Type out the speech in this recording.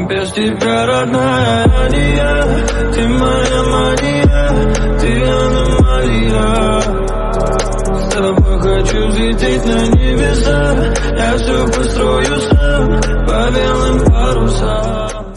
Без тебя, родная, я не я. Ты моя мания, ты аномалия. С тобой хочу взлететь на небеса. Я все построю сам по белым парусам.